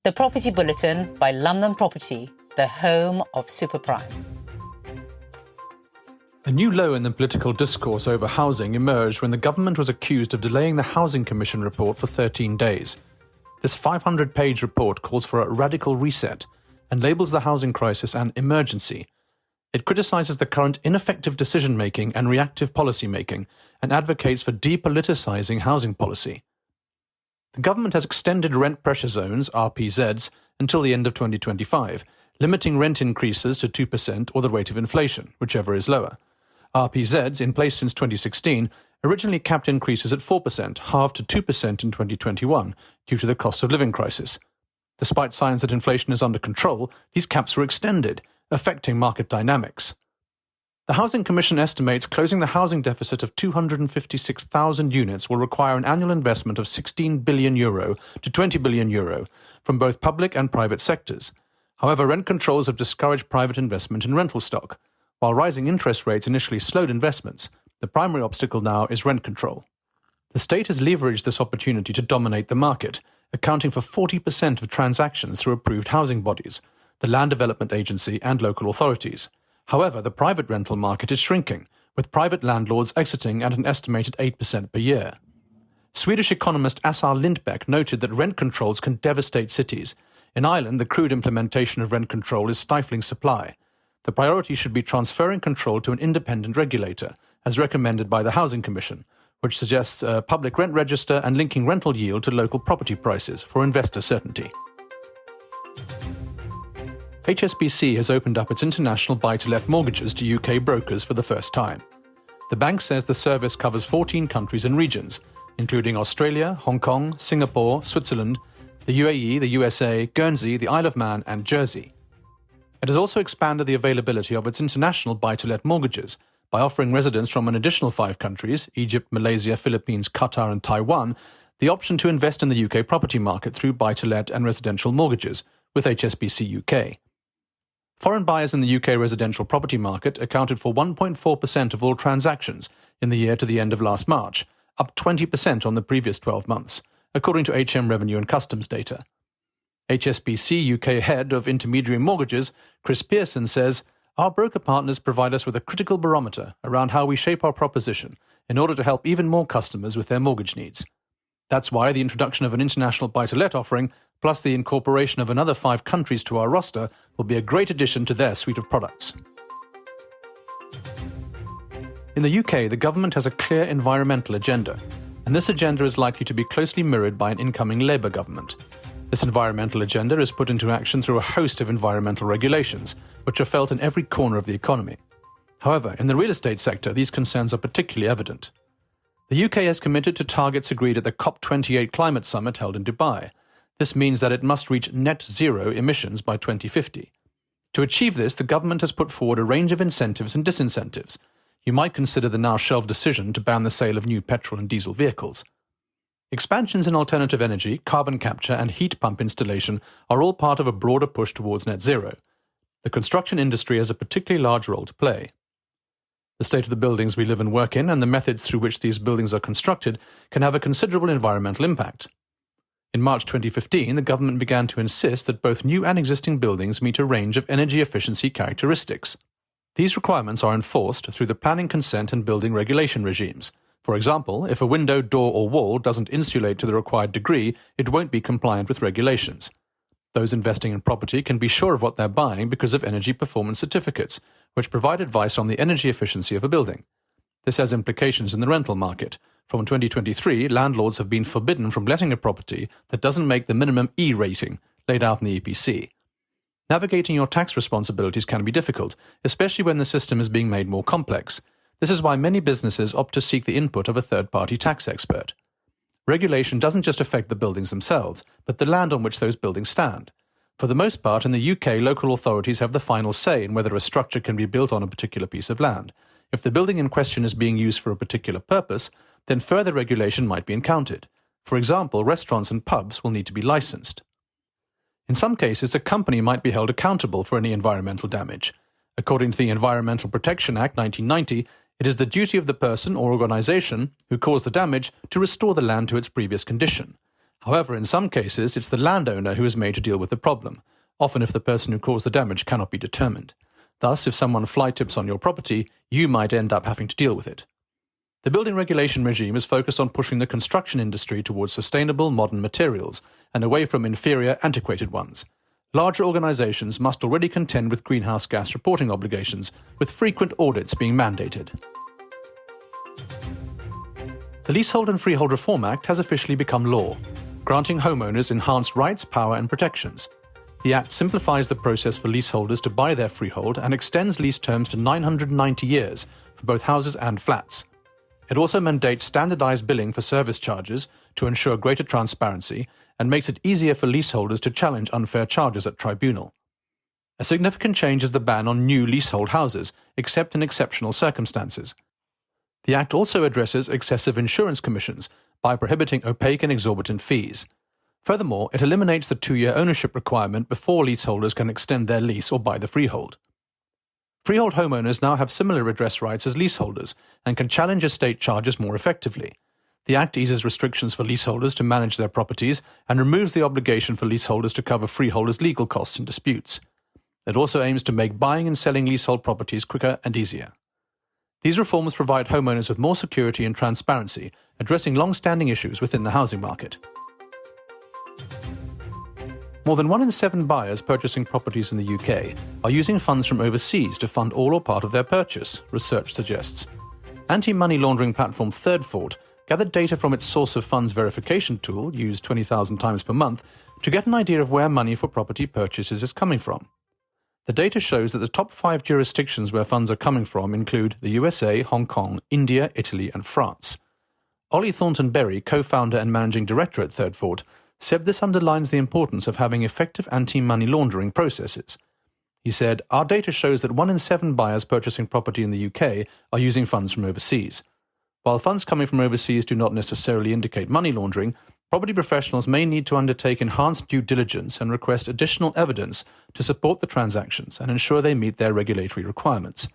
The Property Bulletin by London Property, the home of superprime. A new low in the political discourse over housing emerged when the government was accused of delaying the Housing Commission report for 13 days. This 500-page report calls for a radical reset and labels the housing crisis an emergency. It criticises the current ineffective decision-making and reactive policy-making and advocates for depoliticizing housing policy. The government has extended rent pressure zones, RPZs, until the end of 2025, limiting rent increases to 2% or the rate of inflation, whichever is lower. RPZs, in place since 2016, originally capped increases at 4%, halved to 2% in 2021 due to the cost of living crisis. Despite signs that inflation is under control, these caps were extended, affecting market dynamics. The Housing Commission estimates closing the housing deficit of 256,000 units will require an annual investment of €16 billion to €20 billion from both public and private sectors. However, rent controls have discouraged private investment in rental stock. While rising interest rates initially slowed investments, the primary obstacle now is rent control. The state has leveraged this opportunity to dominate the market, accounting for 40% of transactions through approved housing bodies, the Land Development Agency and local authorities. However, the private rental market is shrinking, with private landlords exiting at an estimated 8% per year. Swedish economist Assar Lindbeck noted that rent controls can devastate cities. In Ireland, the crude implementation of rent control is stifling supply. The priority should be transferring control to an independent regulator, as recommended by the Housing Commission, which suggests a public rent register and linking rental yield to local property prices for investor certainty. HSBC has opened up its international buy-to-let mortgages to UK brokers for the first time. The bank says the service covers 14 countries and regions, including Australia, Hong Kong, Singapore, Switzerland, the UAE, the USA, Guernsey, the Isle of Man and Jersey. It has also expanded the availability of its international buy-to-let mortgages by offering residents from an additional 5 countries, Egypt, Malaysia, Philippines, Qatar and Taiwan, the option to invest in the UK property market through buy-to-let and residential mortgages with HSBC UK. Foreign buyers in the UK residential property market accounted for 1.4% of all transactions in the year to the end of last March, up 20% on the previous 12 months, according to HM Revenue and Customs data. HSBC UK Head of Intermediary Mortgages, Chris Pearson, says, "Our broker partners provide us with a critical barometer around how we shape our proposition in order to help even more customers with their mortgage needs. That's why the introduction of an international buy-to-let offering, plus the incorporation of another 5 countries to our roster, will be a great addition to their suite of products." In the UK, the government has a clear environmental agenda, and this agenda is likely to be closely mirrored by an incoming Labour government. This environmental agenda is put into action through a host of environmental regulations, which are felt in every corner of the economy. However, in the real estate sector, these concerns are particularly evident. The UK has committed to targets agreed at the COP28 climate summit held in Dubai. This means that it must reach net zero emissions by 2050. To achieve this, the government has put forward a range of incentives and disincentives. You might consider the now shelved decision to ban the sale of new petrol and diesel vehicles. Expansions in alternative energy, carbon capture and heat pump installation are all part of a broader push towards net zero. The construction industry has a particularly large role to play. The state of the buildings we live and work in and the methods through which these buildings are constructed can have a considerable environmental impact. In March 2015, the government began to insist that both new and existing buildings meet a range of energy efficiency characteristics. These requirements are enforced through the planning consent and building regulation regimes. For example, if a window, door or wall doesn't insulate to the required degree, it won't be compliant with regulations. Those investing in property can be sure of what they're buying because of energy performance certificates, which provide advice on the energy efficiency of a building. This has implications in the rental market. From 2023, landlords have been forbidden from letting a property that doesn't make the minimum E rating laid out in the EPC. Navigating your tax responsibilities can be difficult, especially when the system is being made more complex. This is why many businesses opt to seek the input of a third-party tax expert. Regulation doesn't just affect the buildings themselves, but the land on which those buildings stand. For the most part, in the UK, local authorities have the final say in whether a structure can be built on a particular piece of land. If the building in question is being used for a particular purpose, then further regulation might be encountered. For example, restaurants and pubs will need to be licensed. In some cases, a company might be held accountable for any environmental damage. According to the Environmental Protection Act 1990, it is the duty of the person or organisation who caused the damage to restore the land to its previous condition. However, in some cases, it's the landowner who is made to deal with the problem, often if the person who caused the damage cannot be determined. Thus, if someone fly tips on your property, you might end up having to deal with it. The building regulation regime is focused on pushing the construction industry towards sustainable modern materials and away from inferior, antiquated ones. Larger organisations must already contend with greenhouse gas reporting obligations, with frequent audits being mandated. The Leasehold and Freehold Reform Act has officially become law, granting homeowners enhanced rights, power and protections. The Act simplifies the process for leaseholders to buy their freehold and extends lease terms to 990 years for both houses and flats. It also mandates standardised billing for service charges to ensure greater transparency and makes it easier for leaseholders to challenge unfair charges at tribunal. A significant change is the ban on new leasehold houses, except in exceptional circumstances. The Act also addresses excessive insurance commissions by prohibiting opaque and exorbitant fees. Furthermore, it eliminates the 2-year ownership requirement before leaseholders can extend their lease or buy the freehold. Freehold homeowners now have similar redress rights as leaseholders and can challenge estate charges more effectively. The Act eases restrictions for leaseholders to manage their properties and removes the obligation for leaseholders to cover freeholders' legal costs and disputes. It also aims to make buying and selling leasehold properties quicker and easier. These reforms provide homeowners with more security and transparency, addressing long-standing issues within the housing market. More than 1 in 7 buyers purchasing properties in the UK are using funds from overseas to fund all or part of their purchase, research suggests. Anti-money laundering platform Thirdfort gathered data from its source of funds verification tool, used 20,000 times per month, to get an idea of where money for property purchases is coming from. The data shows that the top 5 jurisdictions where funds are coming from include the USA, Hong Kong, India, Italy and France. Ollie Thornton-Berry, co-founder and managing director at Thirdfort, said this underlines the importance of having effective anti-money laundering processes. He said, "Our data shows that 1 in 7 buyers purchasing property in the UK are using funds from overseas. While funds coming from overseas do not necessarily indicate money laundering, property professionals may need to undertake enhanced due diligence and request additional evidence to support the transactions and ensure they meet their regulatory requirements."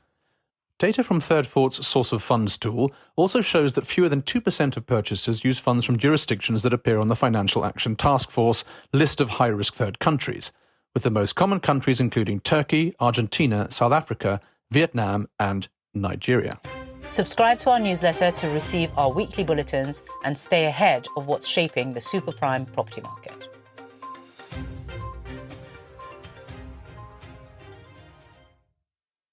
Data from Thirdfort's Source of Funds tool also shows that fewer than 2% of purchasers use funds from jurisdictions that appear on the Financial Action Task Force list of high-risk third countries, with the most common countries including Turkey, Argentina, South Africa, Vietnam and Nigeria. Subscribe to our newsletter to receive our weekly bulletins and stay ahead of what's shaping the super prime property market.